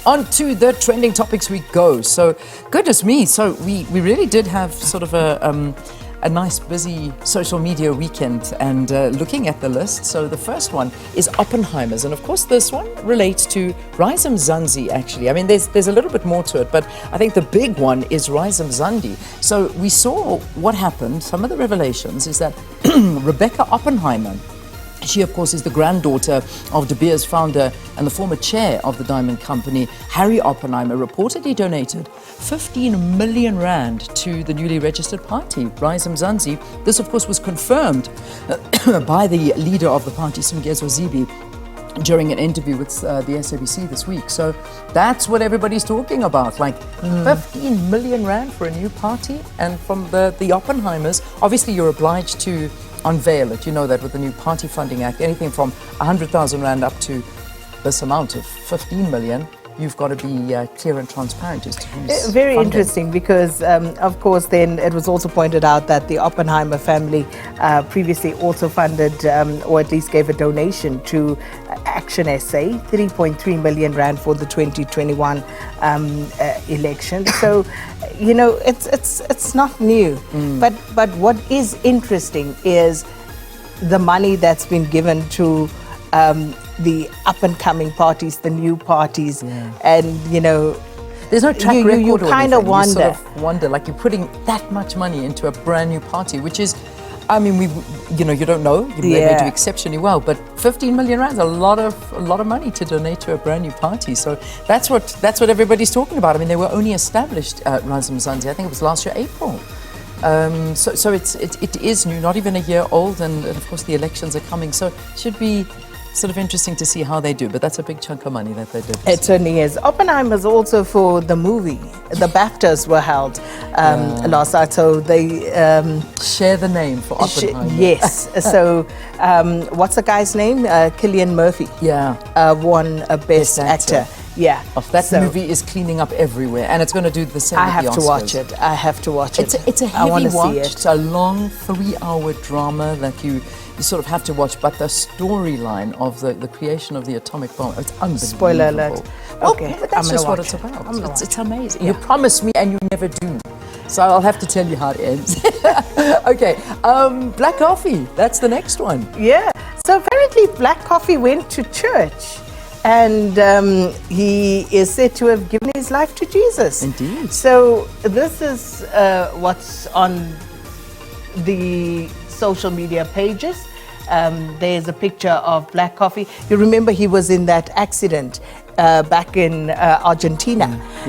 On to the trending topics we go. So, goodness me. So we really did have sort of a nice busy social media weekend, and looking at the list. So the first one is Oppenheimer's, and of course this one relates to Rise Mzansi actually. I mean there's a little bit more to it, but I think the big one is Rise Mzansi. So we saw what happened. Some of the revelations is that Rebecca Oppenheimer, she, of course, is the granddaughter of De Beers founder and the former chair of the diamond company, Harry Oppenheimer, reportedly donated 15 million rand to the newly registered party, Rise Mzansi. This, of course, was confirmed by the leader of the party, Sungezwa Zibi, during an interview with the SABC this week. So that's what everybody's talking about, like 15 million rand for a new party. And from the Oppenheimers, obviously you're obliged to unveil it. You know that with the new Party Funding Act, anything from 100,000 rand up to this amount of 15 million, you've got to be clear and transparent as to who's very funding. interesting, because of course then it was also pointed out that the Oppenheimer family previously also funded or at least gave a donation to Action SA, 3.3 million rand for the 2021 election. So you know, it's not new, but what is interesting is the money that's been given to the up-and-coming parties, the new parties, and you know, there's no track record. You kind of wonder. You sort of wonder, like you're putting that much money into a brand new party, which is, I mean, you don't know. They may do exceptionally well, but 15 million rand is a lot of money to donate to a brand new party. So that's what everybody's talking about. I mean, they were only established Rise Mzansi, I think it was last year April. So it is new, not even a year old, and of course the elections are coming. So it should be sort of interesting to see how they do, but that's a big chunk of money that they did. It certainly is. Oppenheimer's also for the movie. The BAFTAs were held last night, so they share the name for Oppenheimer. Yes. So what's the guy's name? Cillian Murphy. Won a Best Actor. Yeah. That movie is cleaning up everywhere, and it's going to do the same. I have to watch it. I have to watch it. It's a heavy watch. It's a long 3-hour drama that you sort of have to watch, but the storyline of the creation of the atomic bomb, it's unbelievable. Spoiler alert. Okay, but that's just what it's about. It's amazing. You promise me and you never do. So I'll have to tell you how it ends. Okay, Black Coffee, that's the next one. Yeah, so apparently Black Coffee went to church, and he is said to have given his life to Jesus. Indeed. So this is what's on the social media pages. There's a picture of Black Coffee. You remember he was in that accident back in Argentina,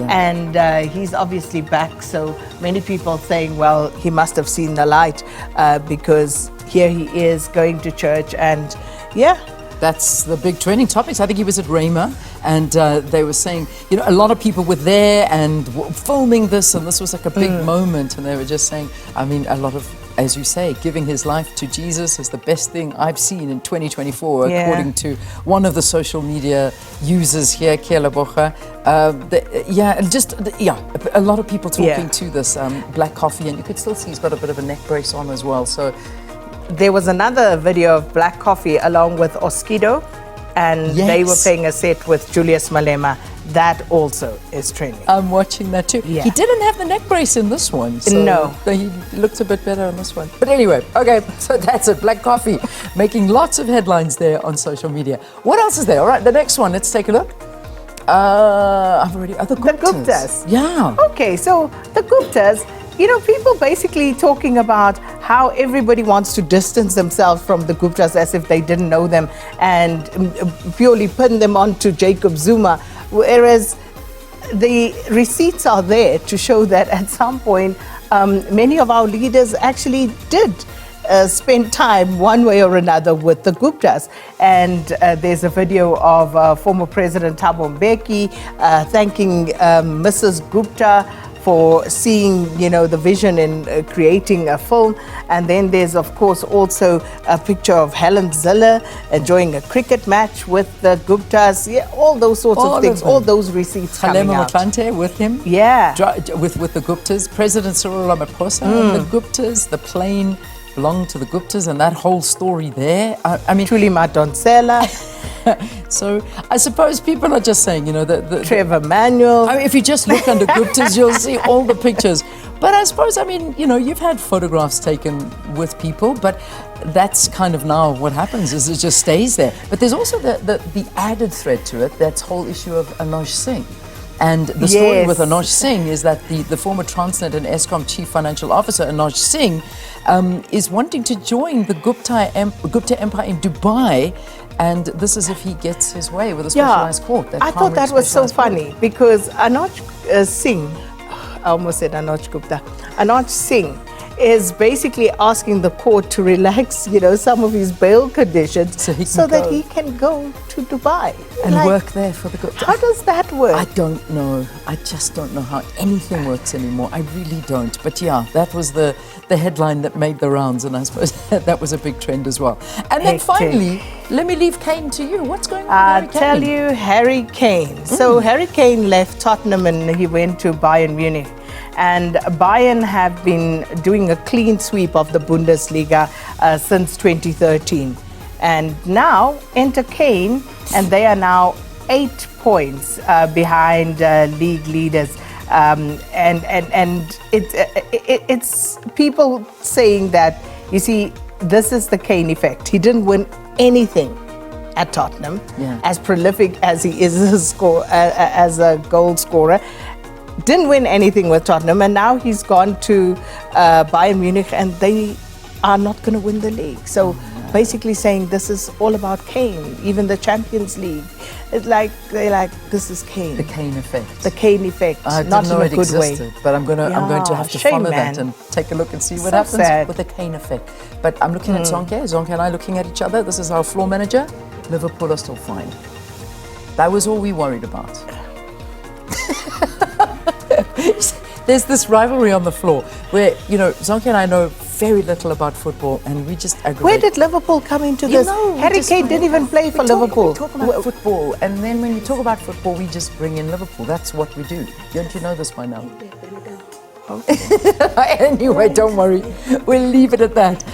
and he's obviously back. So many people saying, well, he must have seen the light, because here he is going to church, and that's the big trending topics. I think he was at Rhema, and they were saying, you know, a lot of people were there and filming this, and this was like a big moment, and they were just saying, I mean, a lot of, as you say, giving his life to Jesus is the best thing I've seen in 2024, according to one of the social media users here, Kiela Bocha. A lot of people talking to this Black Coffee, and you could still see he's got a bit of a neck brace on as well. So there was another video of Black Coffee along with Oskido, and they were playing a set with Julius Malema. That also is trending. I'm watching that too. He didn't have the neck brace in this one. So no. He looked a bit better on this one. But anyway, okay, so that's it. Black Coffee making lots of headlines there on social media. What else is there? All right, the next one, let's take a look. The Guptas. Yeah. Okay, so the Guptas, you know, people basically talking about how everybody wants to distance themselves from the Guptas as if they didn't know them, and purely putting them onto Jacob Zuma, whereas the receipts are there to show that at some point many of our leaders actually did spend time one way or another with the Guptas. And there's a video of former President Thabo Mbeki thanking Mrs. Gupta for seeing, you know, the vision in creating a film. And then there's, of course, also a picture of Helen Zille enjoying a cricket match with the Guptas. Yeah, all those sorts of things, all those receipts coming out. Motlanthe with him. Yeah. With the Guptas. President Cyril Ramaphosa and the Guptas, the plane belonged to the Guptas and that whole story there. I mean, Truly Madonsela, so I suppose people are just saying, you know, Trevor Manuel. I mean, if you just look under Guptas, you'll see all the pictures. But I suppose, I mean, you know, you've had photographs taken with people, but that's kind of now what happens is it just stays there. But there's also the added thread to it, that whole issue of Anuj Singh. And the story Yes. with Anuj Singh is that the former Transnet and Eskom Chief Financial Officer, Anuj Singh, is wanting to join the Gupta Empire in Dubai. And this is if he gets his way with a specialized court. I thought that was so specialized court. funny because Anuj Singh, I almost said Anuj Gupta, Anuj Singh is basically asking the court to relax, you know, some of his bail conditions So that he can go to Dubai. And Like, work there for the Gupta. how does that work? I don't know. I just don't know how anything works anymore. I really don't. But yeah, that was the headline that made the rounds, and I suppose that was a big trend as well. And then Hectic. finally, let me leave Kane to you. What's going on I'll with Harry tell Kane? you, Harry Kane. So Harry Kane left Tottenham and he went to Bayern Munich. And Bayern have been doing a clean sweep of the Bundesliga since 2013. And now enter Kane, and they are now 8 points behind league leaders. And it's people saying that, you see, this is the Kane effect. He didn't win anything at Tottenham, as prolific as he is as a goal scorer. Didn't win anything with Tottenham, and now he's gone to Bayern Munich, and they are not going to win the league. So basically saying this is all about Kane. Even the Champions League, it's like they're like, this is Kane. The Kane effect. The Kane effect, I not didn't know in a it good way. existed, but I'm going to have to shame, follow man. that and take a look and see what So happens sad. with the Kane effect. But I'm looking at Zonke. Zonke and I looking at each other. This is our floor manager. Liverpool are still fine. That was all we worried about. There's this rivalry on the floor where, you know, Zonke and I know very little about football, and we just aggravate. Where did Liverpool come into You this? know, Harry Kane didn't even play for Liverpool. We talk about football, and then when we talk about football, we just bring in Liverpool. That's what we do. Don't you know this by now? Anyway, don't worry. We'll leave it at that.